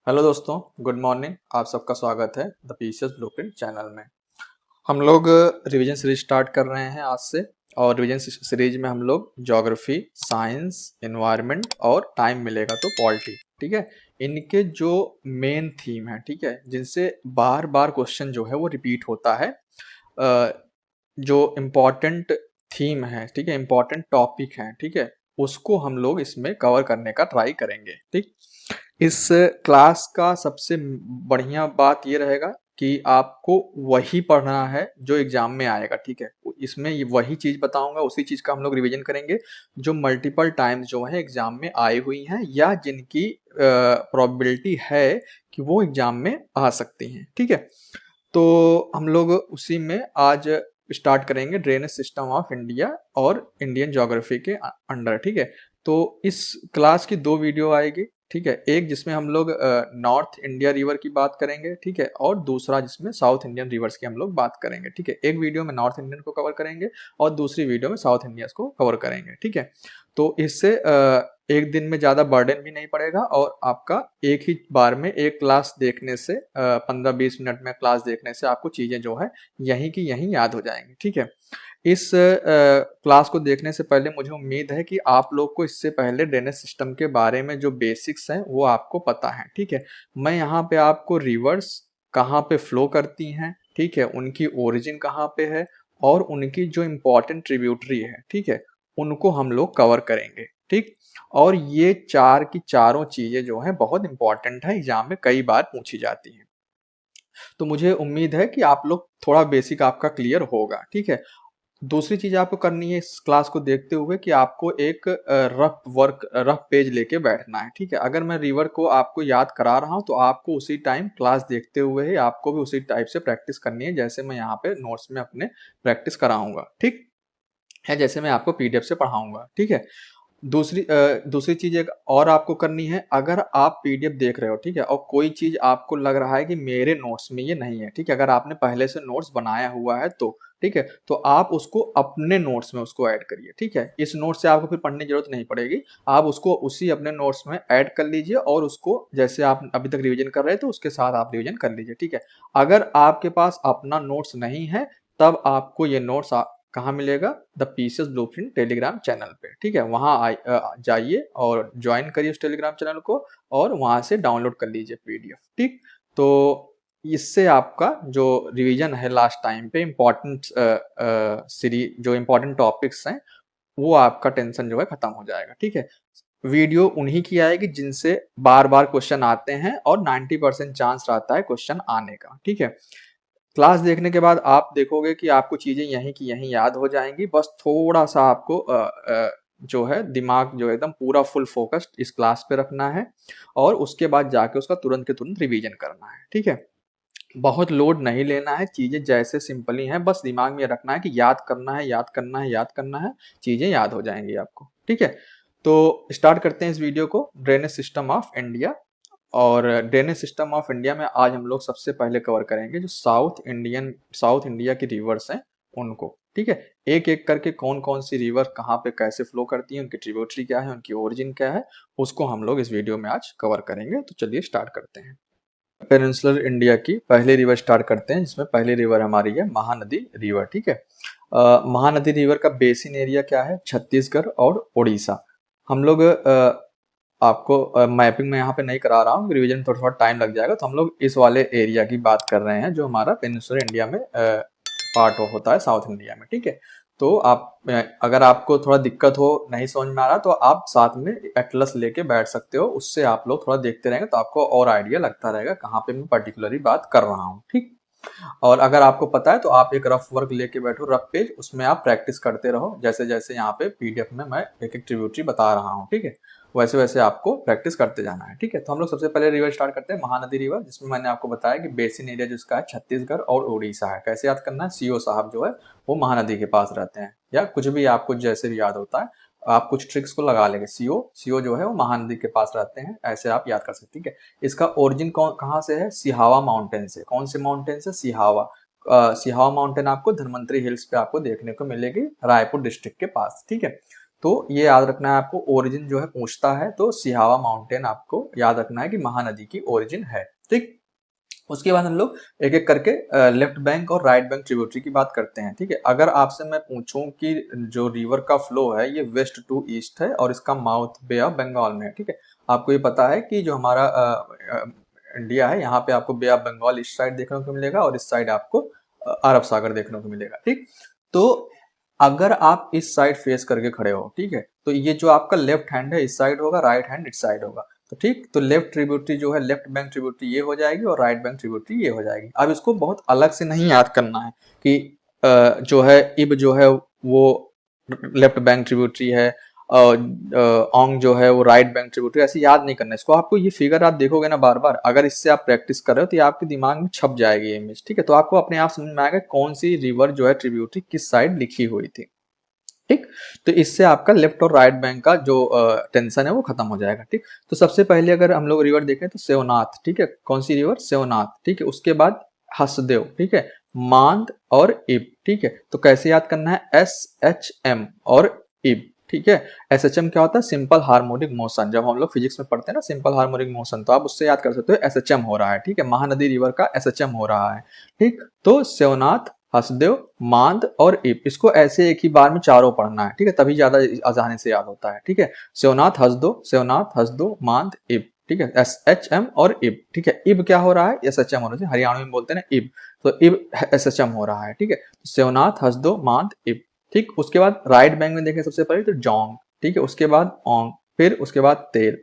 Hello दोस्तों, good morning. आप सबका स्वागत है द पीसीएस ब्लूप्रिंट चैनल में। हम लोग रिवीजन सीरीज स्टार्ट कर रहे हैं आज से। और रिवीजन सीरीज में हम लोग ज्योग्राफी, साइंस, एनवायरनमेंट और टाइम मिलेगा तो पॉलिटी, ठीक है। इनके जो मेन थीम है, ठीक है, जिनसे बार बार क्वेश्चन जो है वो रिपीट होता है, जो इम्पोर्टेंट थीम है, ठीक है, इम्पोर्टेंट टॉपिक है, ठीक है, उसको हम लोग इसमें कवर करने का ट्राई करेंगे। ठीक, इस क्लास का सबसे बढ़िया बात ये रहेगा कि आपको वही पढ़ना है जो एग्जाम में आएगा, ठीक है। इसमें वही चीज बताऊंगा, उसी चीज का हम लोग रिवीजन करेंगे जो मल्टीपल टाइम्स जो है एग्जाम में आई हुई हैं या जिनकी प्रोबेबिलिटी है कि वो एग्जाम में आ सकती हैं, ठीक है। तो हम लोग उसी में आज स्टार्ट करेंगे ड्रेनेज सिस्टम ऑफ इंडिया और इंडियन ज्योग्राफी के अंडर, ठीक है। तो इस क्लास की दो वीडियो आएगी, ठीक है। एक जिसमें हम लोग नॉर्थ इंडिया रिवर की बात करेंगे, ठीक है, और दूसरा जिसमें साउथ इंडियन रिवर्स की हम लोग बात करेंगे, ठीक है। एक वीडियो में नॉर्थ इंडियन को कवर करेंगे और दूसरी वीडियो में साउथ इंडिया को कवर करेंगे, ठीक है। तो इससे एक दिन में ज़्यादा बर्डन भी नहीं पड़ेगा और आपका एक ही बार में एक क्लास देखने से 15-20 मिनट में क्लास देखने से आपको चीज़ें जो है यहीं की यहीं याद हो जाएंगी, ठीक है। इस क्लास को देखने से पहले मुझे उम्मीद है कि आप लोग को इससे पहले ड्रेनेज सिस्टम के बारे में जो बेसिक्स हैं वो आपको पता है, ठीक है। मैं यहाँ पे आपको रिवर्स कहाँ पे फ्लो करती हैं, ठीक है, उनकी ओरिजिन कहाँ पे है और उनकी जो इम्पोर्टेंट ट्रिब्यूटरी है, ठीक है, उनको हम लोग कवर करेंगे, ठीक। और ये चार की चारों चीजें जो हैं बहुत इंपॉर्टेंट है, एग्जाम में कई बार पूछी जाती हैं। तो मुझे उम्मीद है कि आप लोग थोड़ा बेसिक आपका क्लियर होगा, ठीक है। दूसरी चीज आपको करनी है इस क्लास को देखते हुए कि आपको एक रफ पेज लेके बैठना है, ठीक है। अगर मैं रिवर को आपको याद करा रहा हूँ तो आपको उसी टाइम क्लास देखते हुए ही आपको भी उसी टाइप से प्रैक्टिस करनी है जैसे मैं यहाँ पे नोट्स में अपने प्रैक्टिस कराऊंगा, ठीक है, जैसे मैं आपको पीडीएफ से पढ़ाऊंगा, ठीक है। दूसरी चीज एक और आपको करनी है, अगर आप पीडीएफ देख रहे हो, ठीक है, और कोई चीज आपको लग रहा है कि मेरे नोट्स में ये नहीं है, ठीक है, अगर आपने पहले से नोट्स बनाया हुआ है तो ठीक है, तो आप उसको अपने नोट्स में उसको ऐड करिए, ठीक है। इस नोट से आपको फिर पढ़ने की जरूरत नहीं पड़ेगी, आप उसको उसी अपने नोट्स में ऐड कर लीजिए और उसको जैसे आप अभी तक रिवीजन कर रहे थे उसके साथ आप रिवीजन कर लीजिए, ठीक है। अगर आपके पास अपना नोट्स नहीं है तब आपको ये नोट्स कहाँ मिलेगा? The PCS blueprint Telegram channel पे, ठीक है। वहाँ जाइए और ज्वाइन करिए उस टेलीग्राम चैनल को और वहाँ से डाउनलोड कर लीजिए पीडीएफ, ठीक। तो इससे आपका जो रिवीजन है लास्ट टाइम पे इम्पोर्टेंट सीरीज जो इम्पोर्टेंट टॉपिक्स हैं वो आपका टेंशन जो है खत्म हो जाएगा, ठीक है। वीडियो उन्हीं की आएगी जिनसे बार बार क्वेश्चन आते हैं और 90% चांस रहता है क्वेश्चन आने का, ठीक है। क्लास देखने के बाद आप देखोगे कि आपको चीजें यहीं की यहीं याद हो जाएंगी, बस थोड़ा सा आपको जो है दिमाग जो है एकदम पूरा फुल फोकस्ड इस क्लास पे रखना है और उसके बाद जाके उसका तुरंत के तुरंत रिवीजन करना है, ठीक है। बहुत लोड नहीं लेना है, चीजें जैसे सिंपली हैं बस दिमाग में रखना है कि याद करना है, याद करना है, याद करना है, चीजें याद हो जाएंगी आपको, ठीक है। तो स्टार्ट करते हैं इस वीडियो को, ड्रेनेज सिस्टम ऑफ इंडिया। और ड्रेनेज सिस्टम ऑफ इंडिया में आज हम लोग सबसे पहले कवर करेंगे जो साउथ इंडिया की रिवर्स हैं उनको, ठीक है। एक एक करके कौन कौन सी रिवर कहाँ पे कैसे फ्लो करती है, उनकी ट्रिब्यूटरी क्या है, उनकी ओरिजिन क्या है, उसको हम लोग इस वीडियो में आज कवर करेंगे। तो चलिए स्टार्ट करते हैं। पेनिनसुलर इंडिया की पहली रिवर स्टार्ट करते हैं, जिसमें पहली रिवर हमारी है महानदी रिवर, ठीक है। महानदी रिवर का बेसिन एरिया क्या है? छत्तीसगढ़ और उड़ीसा। हम लोग आपको मैपिंग में यहाँ पे नहीं करा रहा हूँ, रिवीजन में थोड़ा थोड़ा टाइम लग जाएगा, तो हम लोग इस वाले एरिया की बात कर रहे हैं जो हमारा पेनिनसुलर इंडिया में पार्ट होता है साउथ इंडिया में, ठीक है। तो आप अगर आपको थोड़ा दिक्कत हो, नहीं समझ में आ रहा, तो आप साथ में एटलस लेके बैठ सकते हो, उससे आप लोग थोड़ा देखते रहेंगे तो आपको और आइडिया लगता रहेगा कहाँ पे मैं पर्टिकुलरली बात कर रहा हूँ, ठीक। और अगर आपको पता है तो आप एक रफ वर्क लेके बैठो, रफ पेज, उसमें आप प्रैक्टिस करते रहो जैसे जैसे यहाँ पे पीडीएफ में मैं एक एक ट्रिब्यूटरी बता रहा हूँ, ठीक है। वैसे वैसे आपको प्रैक्टिस करते जाना है, ठीक है। तो हम लोग सबसे पहले रिवर स्टार्ट करते हैं महानदी रिवर, जिसमें मैंने आपको बताया कि बेसिन एरिया जिसका है छत्तीसगढ़ और उड़ीसा है। कैसे याद करना है? सीओ साहब जो है वो महानदी के पास रहते हैं, या कुछ भी आपको जैसे भी याद होता है आप कुछ ट्रिक्स को लगा लेंगे। सीओ जो है वो महानदी के पास रहते हैं, ऐसे आप याद कर सकते हैं, ठीक है। इसका ओरिजिन कहाँ से है? सिहावा माउंटेन से। कौन से माउंटेन से? सिहावा। सिहावा माउंटेन आपको धन्वंतरी हिल्स पे आपको देखने को मिलेगी, रायपुर डिस्ट्रिक्ट के पास, ठीक है। तो ये याद रखना है आपको, ओरिजिन जो है पूछता है तो सिहावा माउंटेन आपको याद रखना है कि महानदी की ओरिजिन है। ठीक, उसके बाद हम लोग एक एक करके लेफ्ट बैंक और राइट बैंक ट्रिब्यूटरी की बात करते हैं। ठीक है, अगर आपसे मैं पूछूं कि जो रिवर का फ्लो है ये वेस्ट टू ईस्ट है और इसका माउथ बे ऑफ बंगाल में है। ठीक है, आपको ये पता है कि जो हमारा इंडिया है यहाँ पे आपको बे ऑफ बंगाल इस साइड देखने को मिलेगा और इस साइड आपको अरब सागर देखने को मिलेगा। ठीक, तो अगर आप इस साइड फेस करके खड़े हो, ठीक है, तो ये जो आपका लेफ्ट हैंड है इस साइड होगा, राइट हैंड इस साइड होगा। तो ठीक, तो लेफ्ट ट्रिब्यूटरी जो है, लेफ्ट बैंक ट्रिब्यूटरी ये हो जाएगी और राइट बैंक ट्रिब्यूटरी ये हो जाएगी। अब इसको बहुत अलग से नहीं याद करना है कि जो है इब जो है वो लेफ्ट बैंक ट्रिब्यूटरी है और ओंग जो है वो राइट बैंक ट्रिब्यूटरी, ऐसे याद नहीं करना है इसको। आपको ये फिगर आप देखोगे ना बार बार, अगर इससे आप प्रैक्टिस कर रहे हो तो ये आपके दिमाग में छप जाएगी ये इमेज। ठीक है, तो आपको अपने आप समझ में आएगा कौन सी रिवर जो है ट्रिब्यूटरी किस साइड लिखी हुई थी। ठीक, तो इससे आपका लेफ्ट और राइट बैंक का जो टेंशन है वो खत्म हो जाएगा। ठीक, तो सबसे पहले अगर हम लोग रिवर देखें तो सेवनाथ। ठीक है, कौन सी रिवर? सेवनाथ। ठीक है, उसके बाद हसदेव। ठीक है, मांद और इब। ठीक है, तो कैसे याद करना है? SHM और इब। ठीक है, SHM क्या होता है? Simple harmonic motion. जब हम लोग फिजिक्स में पढ़ते हैं ना सिंपल हार्मोनिक मोशन, तो आप उससे याद कर सकते हो SHM हो रहा है। ठीक है, महानदी रिवर का SHM हो रहा है। ठीक, तो सेवनाथ, हसदेव, मांद और इब, इसको ऐसे एक ही बार में चारों पढ़ना है। ठीक है, तभी ज्यादा आसानी से याद होता है। ठीक है, सेवनाथ हसदो, सेवनाथ हसदो, मांद इब। ठीक है, SHM और इब। ठीक है, इब क्या हो रहा है? SHM हो रहा है, हरियाणा में बोलते हैं ना इब, तो इब SHM हो रहा है। ठीक है, सेवनाथ हसदो मांद इब। ठीक, उसके बाद राइट बैंक में देखें सबसे पहले तो जोंग। ठीक है, उसके बाद ओंग, फिर उसके बाद तेल।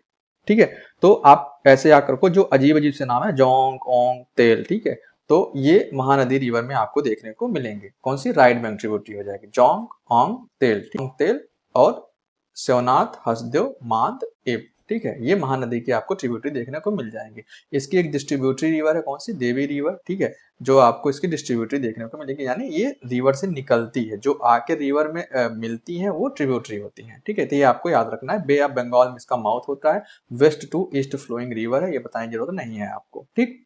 ठीक है, तो आप ऐसे याद रखो, जो अजीब अजीब से नाम है, जोंग, ओंग, तेल। ठीक है, तो ये महानदी रिवर में आपको देखने को मिलेंगे। कौन सी? राइट बैंक ट्रिब्यूटरी हो जाएगी, जोंग, ओंग, तेल। तेल और सेवनाथ, हसदेव, मांद, इब। ठीक है, ये महानदी की आपको ट्रिब्यूटरी देखने को मिल जाएंगे। इसकी एक डिस्ट्रीब्यूटरी रिवर है, कौन सी? देवी रिवर। ठीक है, जो आपको इसकी डिस्ट्रीब्यूटरी देखने को मिलेगी, यानी ये रिवर से निकलती है, जो आके रिवर में मिलती है वो ट्रिब्यूटरी होती है। ठीक है, तो ये आपको याद रखना है। बे ऑफ बंगाल में इसका माउथ होता है, west to east flowing river है, ये बताने की जरूरत नहीं है आपको। ठीक,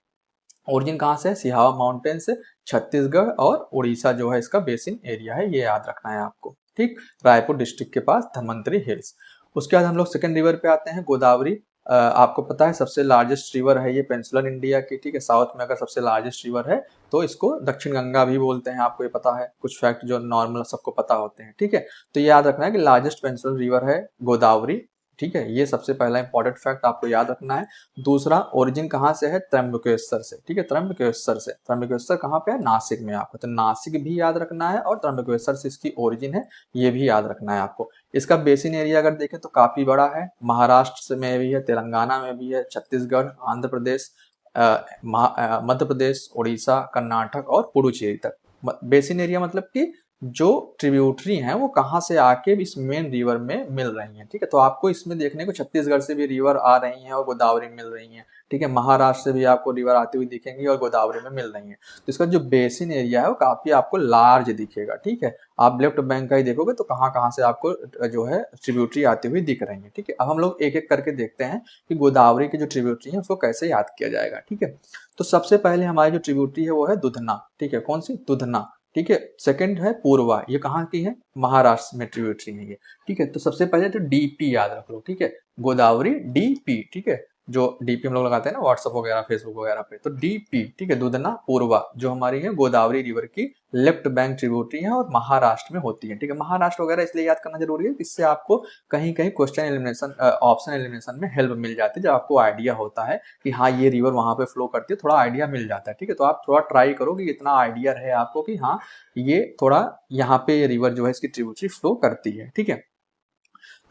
ओरिजिन कहाँ से है? सिहावा माउंटेन से, छत्तीसगढ़ और उड़ीसा जो है इसका बेसिन एरिया है, ये याद रखना है आपको। ठीक, रायपुर डिस्ट्रिक्ट के पास धन्वंतरी हिल्स। उसके बाद हम लोग सेकंड रिवर पे आते हैं, गोदावरी। आपको पता है सबसे लार्जेस्ट रिवर है ये पेनिनसुलर इंडिया की। ठीक है, साउथ में अगर सबसे लार्जेस्ट रिवर है तो इसको दक्षिण गंगा भी बोलते हैं, आपको ये पता है, कुछ फैक्ट जो नॉर्मल सबको पता होते हैं। ठीक है, तो ये याद रखना है कि लार्जेस्ट पेनिनसुलर रिवर है गोदावरी। ठीक है, ये सबसे पहला इंपॉर्टेंट फैक्ट आपको याद रखना है। दूसरा, ओरिजिन कहाँ से है? त्र्यंबकेश्वर से। ठीक है, त्र्यंबकेश्वर से। त्र्यंबकेश्वर कहाँ पे है? नासिक में आपको, तो नासिक भी याद रखना है और त्र्यंबकेश्वर से इसकी ओरिजिन है, ये भी याद रखना है आपको। इसका बेसिन एरिया अगर देखें तो काफी बड़ा है, महाराष्ट्र में भी है, तेलंगाना में भी है, छत्तीसगढ़, आंध्र प्रदेश, मध्य प्रदेश, उड़ीसा, कर्नाटक और पुडुचेरी तक। बेसिन एरिया मतलब कि जो ट्रिब्यूटरी हैं वो कहाँ से आके इस मेन रिवर में मिल रही हैं। ठीक है, तो आपको इसमें देखने को छत्तीसगढ़ से भी रिवर आ रही हैं और गोदावरी मिल रही हैं। ठीक है, महाराष्ट्र से भी आपको रिवर आती हुई दिखेंगी और गोदावरी में मिल रही हैं। तो इसका जो बेसिन एरिया है वो काफी आपको लार्ज दिखेगा। ठीक है, आप लेफ्ट बैंक का ही देखोगे तो कहाँ कहाँ से आपको जो है ट्रिब्यूटरी आती हुई दिख रही है। ठीक है, अब हम लोग एक एक करके देखते हैं कि गोदावरी की जो ट्रिब्यूटरी है उसको कैसे याद किया जाएगा। ठीक है, तो सबसे पहले हमारी जो ट्रिब्यूटरी है वो है दुधना। ठीक है, कौन सी? दुधना। ठीक है, सेकंड है पूर्वा, ये कहाँ की है? महाराष्ट्र में ट्रिब्यूटरी है ये। ठीक है, तो सबसे पहले तो डीपी याद रख लो। ठीक है, गोदावरी डीपी। ठीक है, जो डीपी हम लोग लगाते हैं ना व्हाट्सएप वगैरह, फेसबुक वगैरह पे, तो डीपी। ठीक है, दुधना पूर्वा जो हमारी है गोदावरी रिवर की लेफ्ट बैंक ट्रिब्यूटरी है और महाराष्ट्र में होती है। ठीक है, महाराष्ट्र वगैरह इसलिए याद करना जरूरी है, इससे आपको कहीं कहीं क्वेश्चन एलिमिनेशन, ऑप्शन एलिमिनेशन में हेल्प मिल जाती है, जब आपको आइडिया होता है कि हाँ ये रिवर वहां पे फ्लो करती है, थोड़ा आइडिया मिल जाता है। ठीक है, तो आप थोड़ा ट्राई करो कि इतना आइडिया रहे आपको कि हाँ ये थोड़ा यहाँ पे ये रिवर जो है इसकी ट्रिब्यूटरी फ्लो करती है। ठीक है,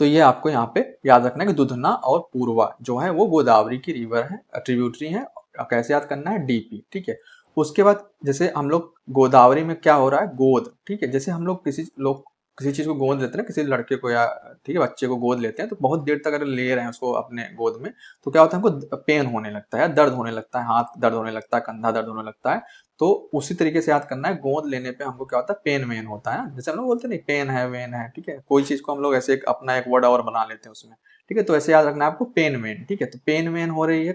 तो ये आपको यहाँ पे याद रखना है कि दुधना और पूर्वा जो है वो गोदावरी की रिवर है, ट्रिब्यूटरी है। कैसे याद करना है? डीपी। ठीक है, उसके बाद जैसे हम लोग गोदावरी में क्या हो रहा है? गोद। ठीक है, जैसे हम लोग किसी चीज को गोद लेते हैं ना, किसी लड़के को या ठीक है बच्चे को गोद लेते हैं, तो बहुत देर तक अगर ले रहे हैं उसको अपने गोद में, तो क्या होता है हमको पेन होने लगता है, दर्द होने लगता है, हाथ दर्द होने लगता है, कंधा दर्द होने लगता है। तो उसी तरीके से याद करना है, गोद लेने पे हमको क्या होता है? पेन वेन होता है। जैसे हम लोग बोलते हैं नहीं पेन है वेन है। ठीक है, कोई चीज को हम लोग ऐसे अपना एक वर्ड और बना लेते हैं उसमें। ठीक है, तो ऐसे याद रखना है आपको, पेन वेन। ठीक है, तो पेन वेन हो रही है,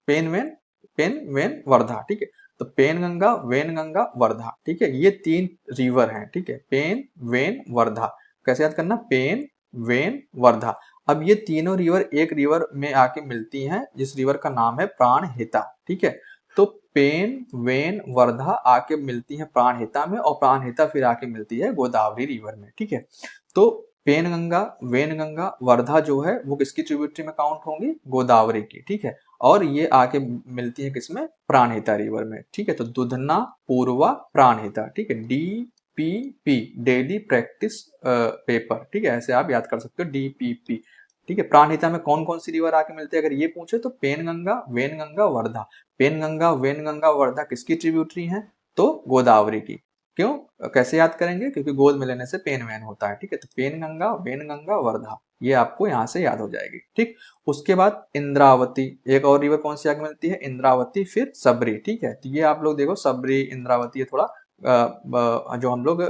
पेन वेन, पेन वेन वर्धा। ठीक है, तो पेन गंगा, वेन गंगा, वर्धा। ठीक है, ये तीन रिवर हैं। ठीक है, पेन वेन वर्धा। कैसे याद करना? पेन वेन, वर्धा। अब ये तीनों रिवर एक रिवर में आके मिलती हैं जिस रिवर का नाम है प्राणहिता, ठीक है। तो पेन, वेन, वर्धा आके मिलती हैं प्राणहिता में और प्राणहिता फिर आके मिलती है गोदावरी रिवर में, ठीक है। तो पेनगंगा, वेनगंगा, वर्धा जो है वो किसकी ट्रिब्यूटरी में काउंट होंगी? गोदावरी की, ठीक है। और ये आके मिलती है किसमें? प्राणहिता रिवर में, ठीक है। तो दुधना, पूर्वा, प्राणहिता, ठीक है। DPP, डेली प्रैक्टिस पेपर, ठीक है, ऐसे आप याद कर सकते हो DPP, ठीक है। प्राणहिता में कौन कौन सी रिवर आके मिलते हैं अगर ये पूछे तो पेनगंगा, वेनगंगा, वर्धा। पेनगंगा, वेनगंगा, वर्धा किसकी ट्रिब्यूटरी है? तो गोदावरी की। क्यों? कैसे याद करेंगे? क्योंकि गोद में लेने से पेन वैन होता है, ठीक है। तो पेनगंगा, वेनगंगा, वर्धा, ये आपको यहाँ से याद हो जाएगी, ठीक। उसके बाद इंद्रावती, एक और रिवर कौन सी आगे मिलती है? इंद्रावती, फिर सबरी, ठीक है। तो ये आप लोग देखो सबरी, इंद्रावती, ये थोड़ा जो हम लोग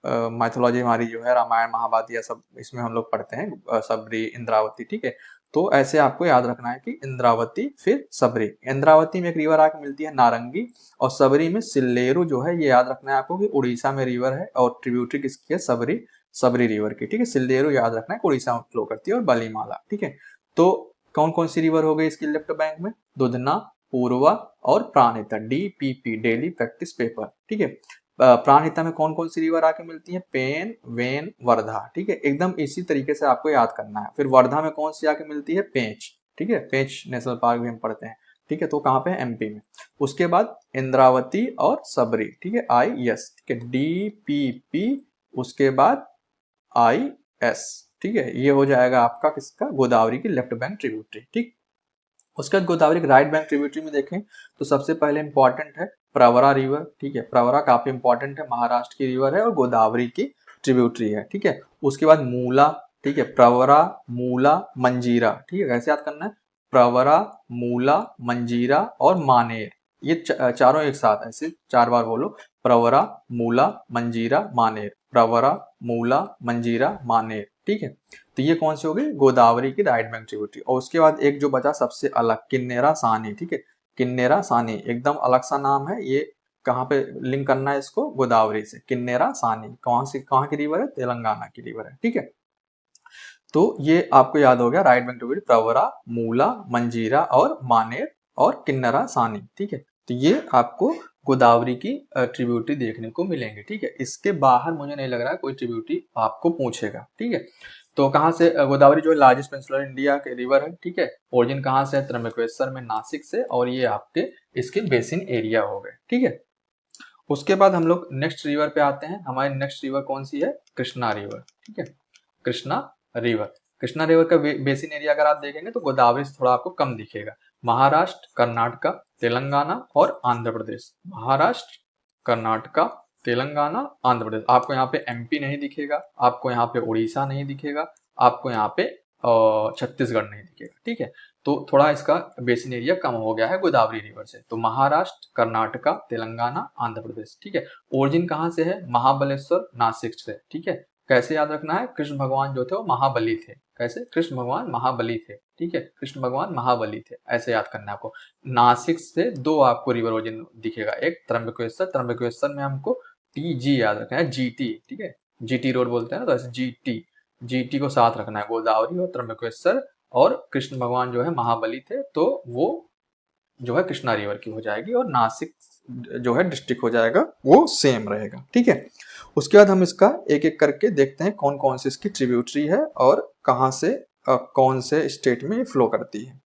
माइथोलॉजी हमारी जो है रामायण महाभारत या सब इसमें हम लोग पढ़ते हैं, सबरी, इंद्रावती, ठीक है। तो ऐसे आपको याद रखना है कि इंद्रावती फिर सबरी। इंद्रावती में एक रिवर आके मिलती है नारंगी, और सबरी में सिल्लेरू जो है, ये याद रखना है आपको कि उड़ीसा में रिवर है और ट्रिब्यूटरी किसकी है? सबरी, सबरी रिवर की, ठीक है। सिल्लेरू याद रखना है उड़ीसा में फ्लो करती है, और बलीमाला, ठीक है। तो कौन कौन सी रिवर हो गई इसकी लेफ्ट बैंक में? दुधना, पूर्वा और Pranhita, DPP, daily practice paper, ठीक है। प्राणहिता में कौन कौन सी रिवर आके मिलती है? पेन, वेन, वर्धा, ठीक है। एकदम इसी तरीके से आपको याद करना है। फिर वर्धा में कौन सी आके मिलती है? पेंच, ठीक है। पेंच नेशनल पार्क भी हम पढ़ते हैं, ठीक है। तो कहाँ पे? MP में। उसके बाद इंद्रावती और सबरी, ठीक है, IS, ठीक है। DPP, उसके बाद IS, ठीक है। ये हो जाएगा आपका किसका? गोदावरी की लेफ्ट बैंक ट्रिब्यूटरी, ठीक। उसके बाद गोदावरी की राइट बैंक ट्रिब्यूटरी में देखें तो सबसे पहले इंपॉर्टेंट है प्रवरा रिवर, ठीक है। प्रवरा काफी इंपॉर्टेंट है, महाराष्ट्र की रिवर है और गोदावरी की ट्रिब्यूटरी है, ठीक है। उसके बाद मूला, ठीक है, प्रवरा, मूला, मंजीरा, ठीक है। कैसे याद करना है? प्रवरा, मूला, मंजीरा और मानेर, ये चारों एक साथ ऐसे 4 बार बोलो। प्रवरा, मूला, मंजीरा, मानेर, प्रवरा, मूला, मंजीरा, मानेर, ठीक है। तो ये कौन सी हो गई? गोदावरी की राइट बैंक ट्रिब्यूटरी। और उसके बाद एक जो बचा सबसे अलग, किन्नेरा सानी, ठीक है। किन्नेरा सानी एकदम अलग सा नाम है, ये कहाँ पे लिंक करना है इसको? गोदावरी से। किन्नेरा सानी कौन सी, कहाँ की रिवर है? तेलंगाना की रिवर है, ठीक है। तो ये आपको याद हो गया राइट बैंक ट्रिब्यूटरी, प्रवरा, मूला, मंजीरा और मानेर और किन्नरा सानी, ठीक है। तो ये आपको गोदावरी की ट्रिब्यूटरी देखने को मिलेंगे, ठीक है। इसके बाहर मुझे नहीं लग रहा है कोई ट्रिब्यूटरी आपको पूछेगा, ठीक है। तो कहाँ से? गोदावरी जो है लार्जेस्ट पेनिनसुलर इंडिया के रिवर है, ठीक है। ओरिजिन कहाँ से है? त्र्यंबकेश्वर में, नासिक से, और ये आपके इसके बेसिन एरिया हो गए, ठीक है। उसके बाद हम लोग नेक्स्ट रिवर पे आते हैं। हमारी नेक्स्ट रिवर कौन सी है? कृष्णा रिवर, ठीक है। कृष्णा रिवर, कृष्णा रिवर का बेसिन एरिया अगर आप देखेंगे तो गोदावरी से थोड़ा आपको कम दिखेगा। महाराष्ट्र, कर्नाटका, तेलंगाना और आंध्र प्रदेश। महाराष्ट्र, कर्नाटका, तेलंगाना, आंध्र प्रदेश। आपको यहाँ पे MP नहीं दिखेगा, आपको यहाँ पे उड़ीसा नहीं दिखेगा, आपको यहाँ पे छत्तीसगढ़ नहीं दिखेगा, ठीक है। तो थोड़ा इसका बेसिन एरिया कम हो गया है गोदावरी रिवर से। तो महाराष्ट्र, कर्नाटका, तेलंगाना, आंध्र प्रदेश, ठीक है। ओरिजिन कहाँ से है? महाबलेश्वर, नासिक से, ठीक है। कैसे याद रखना है? कृष्ण भगवान जो थे वो महाबली थे। कैसे? कृष्ण भगवान महाबली थे, ठीक है। कृष्ण भगवान महाबली थे, ऐसे याद करना है आपको। नासिक से 2 आपको रिवर ओरिजिन दिखेगा, एक त्र्यंबकेश्वर, त्र्यंबकेश्वर में हमको TG याद रखना है, GT, ठीक है। GT रोड बोलते हैं ना, तो ऐसे GT को साथ रखना है। गोदावरी और त्र्यंबकेश्वर और कृष्ण भगवान जो है महाबली थे, तो वो जो है कृष्णा रिवर की हो जाएगी, और नासिक जो है डिस्ट्रिक्ट हो जाएगा, वो सेम रहेगा, ठीक है। उसके बाद हम इसका एक एक करके देखते हैं कौन कौन सी इसकी ट्रिब्यूटरी है और कहाँ से कौन से स्टेट में फ्लो करती है।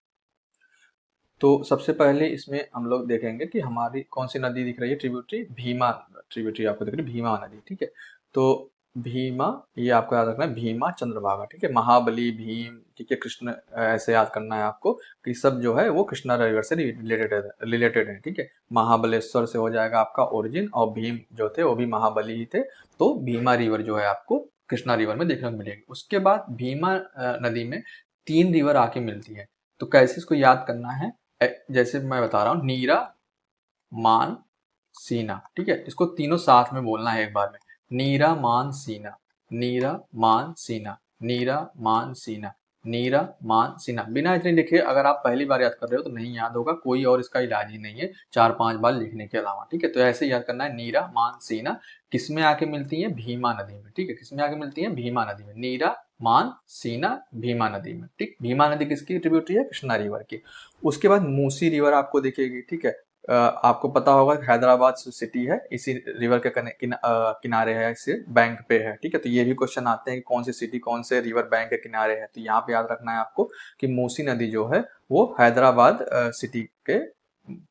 तो सबसे पहले इसमें हम लोग देखेंगे कि हमारी कौन सी नदी दिख रही है ट्रिब्यूटरी? भीमा ट्रिब्यूटरी आपको दिख रही है, भीमा नदी, ठीक है। तो भीमा, ये आपको याद रखना है, भीमा, चंद्रभागा, ठीक है। महाबली, भीम, ठीक है, कृष्ण, ऐसे याद करना है आपको कि सब जो है वो कृष्णा रिवर से रिलेटेड है, ठीक है। महाबलेश्वर से हो जाएगा आपका ओरिजिन, और भीम जो थे वो भी महाबली ही थे, तो भीमा रिवर जो है आपको कृष्णा रिवर में देखने को मिलेगी। उसके बाद भीमा नदी में 3 रिवर आके मिलती है। तो कैसे इसको याद करना है? जैसे मैं बता रहा हूँ, नीरा, मान, सीना, ठीक है। इसको तीनों साथ में बोलना है एक बार में। नीरा, मान, सीना, नीरा, मान, सीना, नीरा, मान, सीना, नीरा, मान, सीना। बिना इतने लिखे अगर आप पहली बार याद कर रहे हो तो नहीं याद होगा, कोई और इसका इलाज ही नहीं है 4-5 बार लिखने के अलावा, ठीक है। तो ऐसे याद करना है, नीरा, मान, सीना किसमें आके मिलती है? भीमा नदी में, ठीक है। किसमें आके मिलती है? भीमा नदी में। नीरा मान, सीना, भीमा नदी में। ठीक, भीमा नदी किसकी ट्रिब्यूटरी है? कृष्णा रिवर की। उसके बाद मूसी रिवर आपको दिखेगी। ठीक है, आपको पता होगा हैदराबाद सिटी है इसी रिवर के किनारे है, इसी बैंक पे है। ठीक है, तो ये भी क्वेश्चन आते हैं कि कौन सी सिटी कौन से रिवर बैंक के किनारे है। तो यहाँ पे याद रखना है आपको कि मूसी नदी जो है वो हैदराबाद सिटी के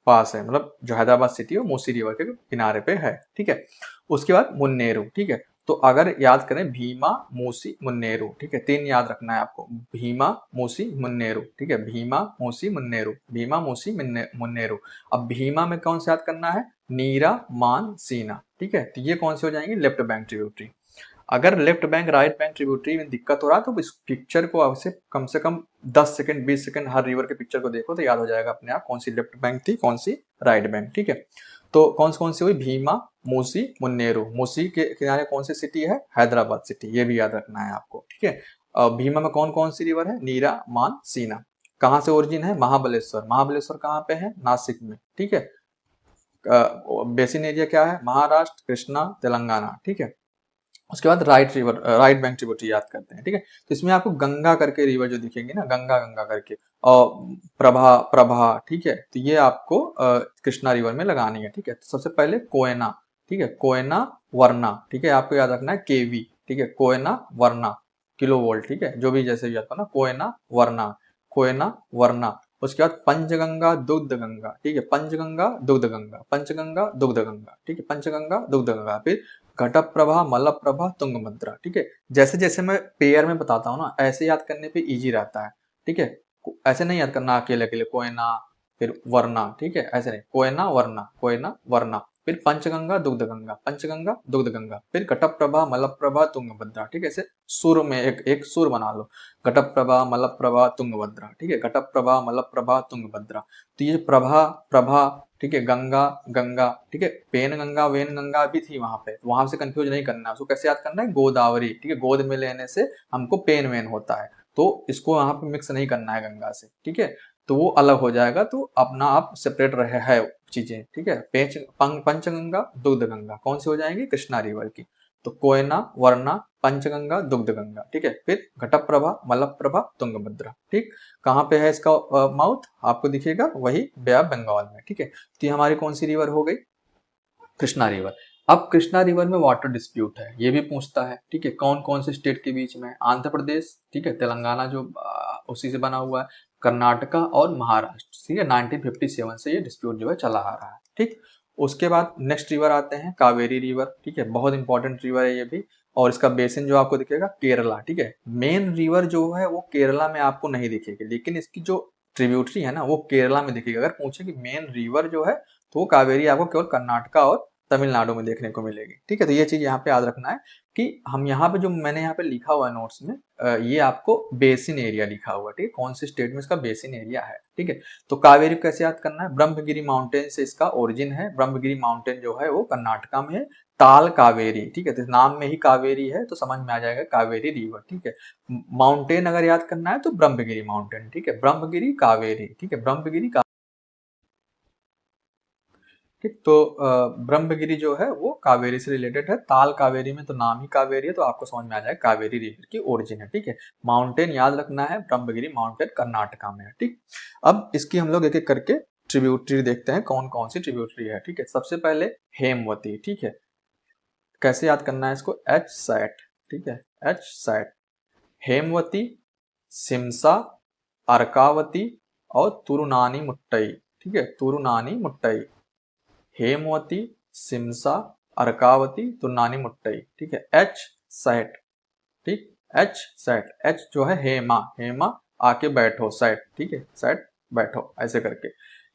पास है, मतलब जो हैदराबाद सिटी है वो मूसी रिवर के किनारे पे है। ठीक है, उसके बाद मुन्नेरू। ठीक है, तो अगर याद करें भीमा, मूसी, मुन्नेरू। ठीक है, 3 याद रखना है आपको, भीमा, मूसी, मुन्नेरू। ठीक है, भीमा, मूसी, मुन्नेरू, भीमा, मूसी, मुन्नेरू। अब भीमा में कौन सा याद करना है? नीरा, मान, सीना। ठीक है, तो ये कौन से हो जाएंगे? Left bank tributary. अगर left bank right bank tributary में दिक्कत हो रहा है तो इस पिक्चर को आपसे कम से कम 10 सेकंड 20 सेकंड हर रिवर के पिक्चर को देखो तो याद हो जाएगा अपने आप कौन सी लेफ्ट बैंक थी कौन सी राइट बैंक। ठीक है, तो कौन सी हुई? भीमा, मूसी, मुन्नेरू। मूसी के किनारे कौन सी सिटी है? हैदराबाद सिटी, ये भी याद रखना है आपको। ठीक है, भीमा में कौन कौन सी रिवर है? नीरा, मान, सीना। कहाँ से ओरिजिन है? महाबलेश्वर। महाबलेश्वर कहाँ पे है? नासिक में। ठीक है, बेसिन एरिया क्या है? महाराष्ट्र, कृष्णा, तेलंगाना। ठीक है, उसके बाद राइट बैंक ट्रिब्यूटरी याद करते हैं। ठीक है, तो इसमें आपको गंगा करके रिवर जो दिखेंगे ना, गंगा गंगा करके, और प्रभा प्रभा। ठीक है, तो ये आपको कृष्णा रिवर में लगानी है। ठीक है, तो सबसे पहले कोयना। ठीक है, कोयना, वरना। ठीक है, आपको याद रखना है केवी। ठीक है, कोयना, वरना, किलो वोल्ट। ठीक है, जो भी जैसे भी आता है ना, कोयना, वरना, कोयना, वरना। उसके बाद पंचगंगा, दुग्ध गंगा। ठीक है, पंचगंगा, दुग्ध गंगा, पंचगंगा, दुग्ध गंगा। ठीक है, पंचगंगा, दुग्ध गंगा। फिर घटप्रभा, मलप्रभा, तुंगभद्रा। ठीक है, जैसे जैसे मैं पेयर में बताता हूँ ना, ऐसे याद करने पे इजी रहता है। ठीक है, ऐसे नहीं याद करना अकेले अकेले कोयना फिर वरना। ठीक है, ऐसे नहीं, कोयना, वरना, कोयना, वरना। फिर पंचगंगा, दुग्ध गंगा, पंचगंगा, दुग्ध गंगा। फिर घटप्रभा, मलप्रभा, तुंगभद्रा। ठीक है, ऐसे सुर में एक एक सुर बना लो, घटप्रभा, मलप्रभा, तुंगभद्रा। ठीक है, घटप्रभा, मलप्रभा, तुंगभद्रा। तो ये प्रभा प्रभा, ठीक है, गंगा गंगा। ठीक है, पेन गंगा वेन गंगा भी थी वहां पे, वहां से कंफ्यूज नहीं करना। उसको कैसे याद करना है? गोदावरी। ठीक है, गोद में लेने से हमको पेन वेन होता है, तो इसको यहाँ पे मिक्स नहीं करना है गंगा से। ठीक है, तो वो अलग हो जाएगा, तो अपना आप सेपरेट रहे है चीजें। ठीक है, पंचगंगा, दुग्ध गंगा कौन सी हो जाएंगी? कृष्णा रिवर की। तो कोयना, वरना, पंचगंगा, दुग्ध गंगा। ठीक है, फिर घटप्रभा, मलप्रभा, तुंगभद्रा। ठीक, कहाँ पे है इसका माउथ? आपको दिखेगा वही बे ऑफ बंगाल में। ठीक है, तो ये हमारी कौन सी रिवर हो गई? कृष्णा रिवर। अब कृष्णा रिवर में वाटर डिस्प्यूट है, ये भी पूछता है। ठीक है, कौन कौन से स्टेट के बीच में? आंध्र प्रदेश, ठीक है, तेलंगाना जो उसी से बना हुआ है, कर्नाटका और महाराष्ट्र। ठीक है, 1957 से ये डिस्प्यूट जो है चला आ रहा है। ठीक, उसके बाद नेक्स्ट रिवर आते हैं कावेरी रिवर। ठीक है, बहुत इंपॉर्टेंट रिवर है ये भी, और इसका बेसिन जो आपको दिखेगा केरला। ठीक है, मेन रिवर जो है वो केरला में आपको नहीं दिखेगी, लेकिन इसकी जो ट्रिब्यूटरी है ना वो केरला में दिखेगी। अगर पूछे कि मेन रिवर जो है तो वो कावेरी आपको केवल कर्नाटका और तमिलनाडु में देखने को मिलेगी। ठीक है, तो ये चीज यहाँ पे याद रखना है कि हम यहाँ पे जो मैंने यहाँ पे लिखा हुआ है नोट्स में, ये आपको बेसिन एरिया लिखा हुआ है। ठीक है, कौन से स्टेट में इसका बेसिन एरिया है। ठीक है, तो कावेरी कैसे याद करना है? ब्रह्मगिरी माउंटेन से इसका ओरिजिन है। ब्रह्मगिरी माउंटेन जो है वो कर्नाटका में है। ताल कावेरी। ठीक है, तो नाम में ही कावेरी है तो समझ में आ जाएगा कावेरी रिवर। ठीक है, माउंटेन अगर याद करना है तो ब्रह्मगिरी माउंटेन। ठीक है, ब्रह्मगिरी कावेरी। ठीक है, ब्रह्मगिरी। ठीक, तो ब्रह्मगिरी जो है वो कावेरी से रिलेटेड है। ताल कावेरी में तो नाम ही कावेरी है, तो आपको समझ में आ जाएगा कावेरी रिवर की ओरिजिन है। ठीक है, माउंटेन याद रखना है, ब्रह्मगिरी माउंटेन कर्नाटका में है। ठीक, अब इसकी हम लोग एक एक करके ट्रिब्यूटरी देखते हैं कौन कौन सी ट्रिब्यूटरी है। ठीक है, सबसे पहले हेमवती। ठीक है, कैसे याद करना है इसको? H SAT. ठीक है, एच सैट, हेमवती, सिमसा, अर्कावती और तुरुनानी मुट्टई। ठीक है, तुरुनानी मुट्टई, हेमवती, सिमसा, अर्कावती, तुर्नानी मुट्टई। ठीक है, एच सैट। ठीक, एच सैट, एच जो है हेमा, हेमा आके बैठो, सैट। ठीक है, सैट बैठो ऐसे करके,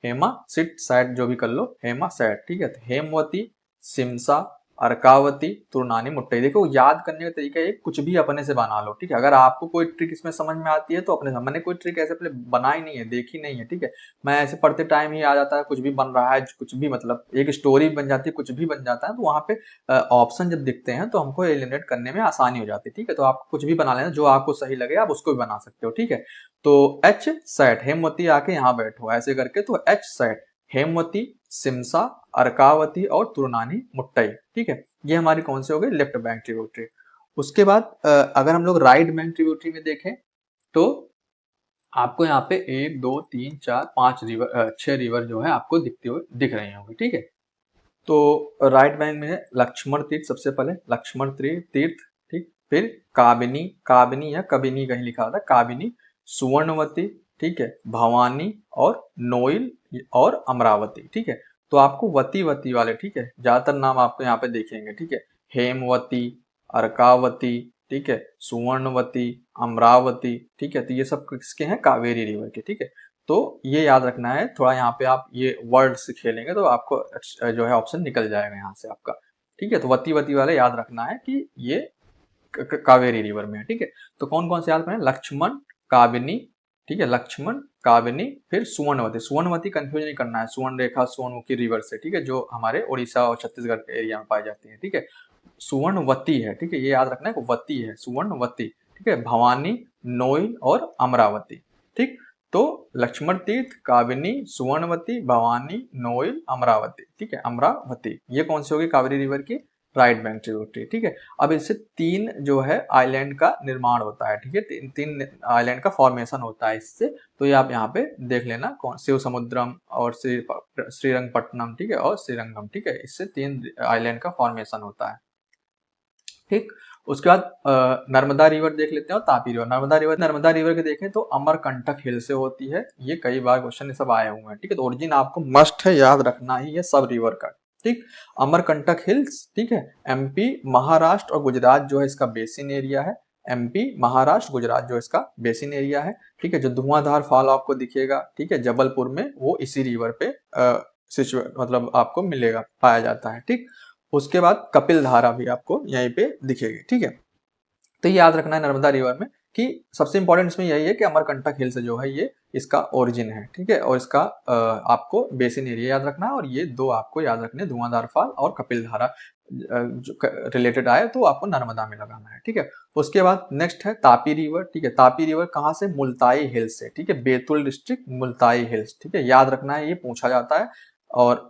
हेमा सिट सैट जो भी कर लो, हेमा सैट। ठीक है, तो हेमवती, सिमसा, अर्कावती, तुर्नानी मुट्टई। देखो याद करने का तरीका है, कुछ भी अपने से बना लो। ठीक है, अगर आपको कोई ट्रिक इसमें समझ में आती है तो अपने से, मैंने कोई ट्रिक ऐसे पहले बनाई नहीं है, देखी नहीं है। ठीक है, मैं ऐसे पढ़ते टाइम ही आ जाता है, कुछ भी बन रहा है, कुछ भी मतलब एक स्टोरी बन जाती है, कुछ भी बन जाता है, तो वहां पे ऑप्शन जब दिखते हैं तो हमको एलिमिनेट करने में आसानी हो जाती है। ठीक है, तो आप कुछ भी बना लेना, जो आपको सही लगे आप उसको भी बना सकते हो। ठीक है, तो एच सेट, हेमवती आके यहाँ बैठो ऐसे करके, तो एच सेट, हेमवती, सिमसा, अर्कावती और तुर्नानी मुट्टई। ठीक है, ये हमारी कौन सी हो गई? Left bank tributary. उसके बाद अगर हम लोग राइट बैंक ट्रिब्यूटरी में देखें तो आपको यहाँ पे 1 2 3 4 5 रिवर 6 रिवर जो है आपको दिखते हुए दिख रहे होंगे, ठीक है। तो राइट बैंक में है लक्ष्मण तीर्थ, सबसे पहले लक्ष्मण तीर्थ, ठीक। फिर काबिनी, काबिनी या कबिनी कहीं लिखा होता है, काबिनी, सुवर्णवती, ठीक है, भवानी और नोइल और अमरावती, ठीक है। तो आपको वती वती वाले, ठीक है, ज्यादातर नाम आपको यहाँ पे देखेंगे, ठीक है। हेमवती, अर्कावती, ठीक है, सुवर्णवती, अमरावती, ठीक है। तो ये सब किसके हैं? कावेरी रिवर के, ठीक है। तो ये याद रखना है, थोड़ा यहाँ पे आप ये वर्ड से खेलेंगे तो आपको जो है ऑप्शन निकल जाएगा यहाँ से आपका, ठीक है। तो वती वती वाले याद रखना है कि ये कावेरी रिवर में है, ठीक है। तो कौन कौन से याद करें? लक्ष्मण, काबिनी, ठीक है, लक्ष्मण, काबिनी, फिर सुवर्णवती। सुवर्णवती कंफ्यूज नहीं करना है सुवर्ण रेखा सुवर्णमुखी रिवर से, ठीक है, जो हमारे उड़ीसा और छत्तीसगढ़ एरिया में पाई जाती है, ठीक है। सुवर्णवती है, ठीक है, ये याद रखना है, वती है, सुवर्णवती, ठीक है। भवानी, नोइल और अमरावती, ठीक। तो लक्ष्मण तीर्थ, काबिनी, सुवर्णवती, भवानी, नोइल, अमरावती, ठीक है, अमरावती, ये कौन सी होगी? कावेरी रिवर की राइट बैंक ट्रिब्यूटरी, ठीक है। अब इससे 3 जो है आइलैंड का निर्माण होता है, ठीक है, 3 आइलैंड का फॉर्मेशन होता है इससे। तो ये आप यहाँ पे देख लेना, कौन शिव समुद्रम और श्रीरंगपट्टनम, ठीक है, और श्रीरंगम, ठीक है, इससे 3 आइलैंड का फॉर्मेशन होता है, ठीक। उसके बाद नर्मदा रिवर देख लेते हैं और तापी रिवर। नर्मदा रिवर के देखें तो अमरकंटक हिल से होती है, ये कई बार क्वेश्चन सब आए हुए हैं, ठीक है। तो ओरिजिन आपको मस्ट है याद रखना ही है सब रिवर का, ठीक। अमरकंटक हिल्स, ठीक है, एमपी, महाराष्ट्र और गुजरात जो है इसका बेसिन एरिया है। एमपी, महाराष्ट्र, गुजरात जो इसका बेसिन एरिया है, ठीक है। जो धुआंधार फॉल आपको दिखेगा, ठीक है, जबलपुर में, वो इसी रिवर पे मतलब आपको मिलेगा, पाया जाता है, ठीक। उसके बाद कपिल धारा भी आपको यहीं पे दिखेगी, ठीक है। तो ये याद रखना है नर्मदा रिवर में कि सबसे इंपॉर्टेंट इसमें यही है कि अमरकंटक हिल से जो है ये इसका ओरिजिन है, ठीक है। और इसका आपको बेसिन एरिया याद रखना है, और ये 2 आपको याद रखने, धुआंधार फॉल और कपिल धारा जो रिलेटेड आए तो आपको नर्मदा में लगाना है, ठीक है। उसके बाद नेक्स्ट है तापी रिवर, ठीक है। तापी रिवर कहाँ से? मुल्ताई हिल्स से, ठीक है, बैतूल डिस्ट्रिक्ट, मुल्ताई हिल्स, ठीक है, याद रखना है, ये पूछा जाता है और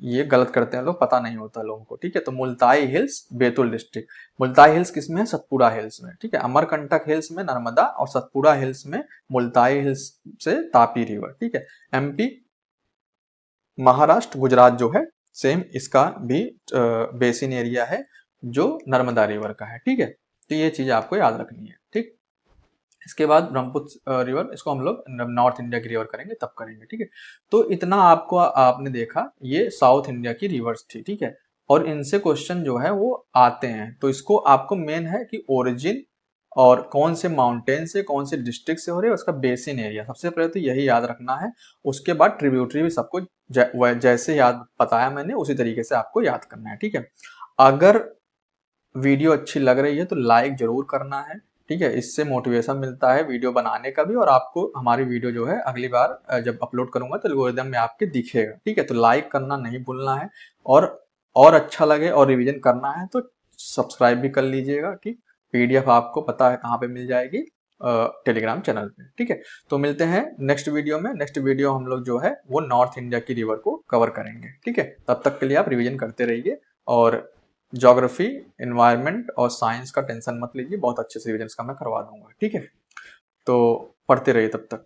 ये गलत करते हैं लोग, पता नहीं होता लोगों को, ठीक है। तो Multai hills, Betul district. Multai hills किसमें है? सतपुड़ा हिल्स में, ठीक है। अमरकंटक हिल्स में नर्मदा और सतपुड़ा हिल्स में मुल्ताई हिल्स से तापी रिवर, ठीक है। एमपी, महाराष्ट्र, गुजरात जो है सेम इसका भी बेसिन एरिया है जो नर्मदा रिवर का है, ठीक है। तो ये चीज आपको याद रखनी है, ठीक। इसके बाद ब्रह्मपुत्र रिवर, इसको हम लोग नॉर्थ इंडिया की रिवर करेंगे तब करेंगे, ठीक है। तो इतना आपको आपने देखा, ये साउथ इंडिया की रिवर्स थी, ठीक है। और इनसे क्वेश्चन जो है वो आते हैं, तो इसको आपको मेन है कि ओरिजिन और कौन से माउंटेन से, कौन से डिस्ट्रिक्ट से हो रहे हैं, उसका बेसिन एरिया, सबसे पहले तो यही याद रखना है। उसके बाद ट्रिब्यूटरी भी सबको जैसे याद बताया मैंने उसी तरीके से आपको याद करना है, ठीक है। अगर वीडियो अच्छी लग रही है तो लाइक जरूर करना है, ठीक है, इससे मोटिवेशन मिलता है वीडियो बनाने का भी, और आपको हमारी वीडियो जो है अगली बार जब अपलोड करूंगा तो एल्गोरिदम में आपके दिखेगा, ठीक है। तो लाइक करना नहीं भूलना है, और अच्छा लगे और रिवीजन करना है तो सब्सक्राइब भी कर लीजिएगा, ठीक। पीडीएफ आपको पता है कहाँ पे मिल जाएगी, टेलीग्राम चैनल पे, ठीक है। तो मिलते हैं नेक्स्ट वीडियो में। नेक्स्ट वीडियो हम लोग जो है वो नॉर्थ इंडिया की रिवर को कवर करेंगे, ठीक है। तब तक के लिए आप रिवीजन करते रहिए, और ज्योग्राफी, एनवायरनमेंट और साइंस का टेंशन मत लीजिए, बहुत अच्छे से रिविजन का मैं करवा दूंगा, ठीक है। तो पढ़ते रहिए तब तक।